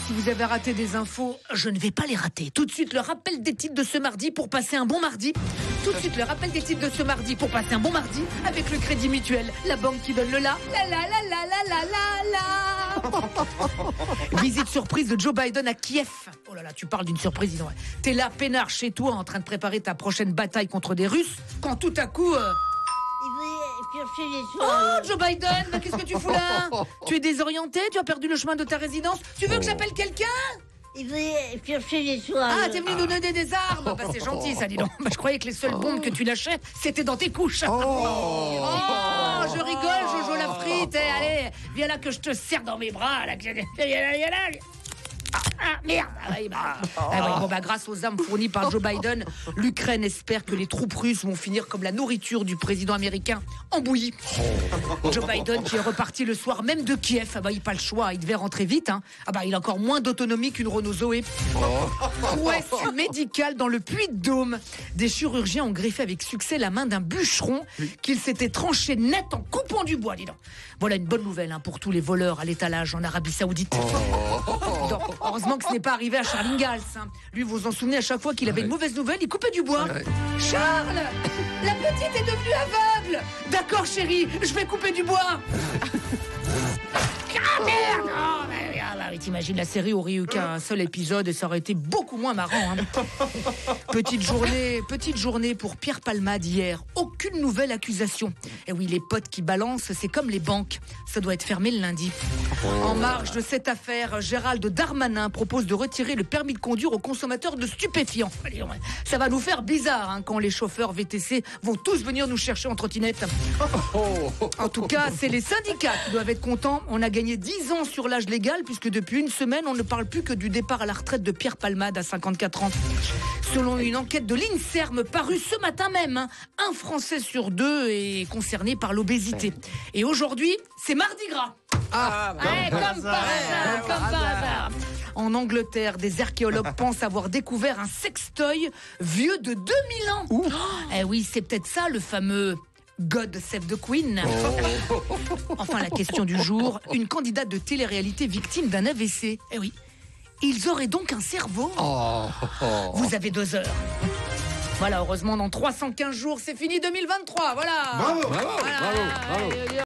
Si vous avez raté des infos, je ne vais pas les rater. Tout de suite, le rappel des titres de ce mardi pour passer un bon mardi. Tout de suite, le rappel des titres de ce mardi pour passer un bon mardi avec le Crédit Mutuel, la banque qui donne le la. La la la la la la la la. Visite surprise de Joe Biden à Kiev. Oh là là, tu parles d'une surprise, dis donc. T'es là, peinard, chez toi, en train de préparer ta prochaine bataille contre des Russes, quand tout à coup... Oh, Joe Biden, mais qu'est-ce que tu fous là? Tu es désorienté? Tu as perdu le chemin de ta résidence? Tu veux que j'appelle quelqu'un? Il veut piocher les soins. Ah, t'es venu nous donner des armes? Bah, c'est gentil, ça, dis donc. Bah, je croyais que les seules bombes que tu lâchais, c'était dans tes couches. Oh, je rigole, Jojo la frite. Allez, viens là que je te serre dans mes bras. Là. Merde. Bon, grâce aux armes fournies par Joe Biden, l'Ukraine espère que les troupes russes vont finir comme la nourriture du président américain, en bouillie. Joe Biden qui est reparti le soir même de Kiev. Il n'a pas le choix, il devait rentrer vite. Il a encore moins d'autonomie qu'une Renault Zoé. Prouesse médicale dans le Puy-de-Dôme. Des chirurgiens ont greffé avec succès la main d'un bûcheron qu'il s'était tranché net en coupant du bois, dis donc. Voilà une bonne nouvelle pour tous les voleurs à l'étalage en Arabie Saoudite. Donc, heureusement que ce n'est pas arrivé à Charles Ingalls. Lui, vous vous en souvenez, à chaque fois qu'il avait une mauvaise nouvelle, il coupait du bois. Charles, la petite est devenue aveugle. D'accord, chérie, je vais couper du bois. Ah merde! T'imagines, la série aurait eu qu'un seul épisode et ça aurait été beaucoup moins marrant. Petite journée pour Pierre Palmade hier. Aucune nouvelle accusation. Et oui, les potes qui balancent, c'est comme les banques. Ça doit être fermé le lundi. En marge de cette affaire, Gérald Darmanin propose de retirer le permis de conduire aux consommateurs de stupéfiants. Ça va nous faire bizarre quand les chauffeurs VTC vont tous venir nous chercher en trottinette. En tout cas, c'est les syndicats qui doivent être contents. On a gagné 10 ans sur l'âge légal puisque depuis une semaine, on ne parle plus que du départ à la retraite de Pierre Palmade à 54 ans. Selon une enquête de l'INSERM parue ce matin même, un Français sur deux est concerné par l'obésité. Et aujourd'hui, c'est Mardi Gras. Comme par hasard. En Angleterre, des archéologues pensent avoir découvert un sextoy vieux de 2000 ans. Oui, c'est peut-être ça le fameux... God Save the Queen. Enfin, la question du jour, une candidate de télé-réalité victime d'un AVC. Eh oui, ils auraient donc un cerveau. Vous avez 2 heures. Voilà, heureusement, dans 315 jours, c'est fini 2023. Voilà. Bravo.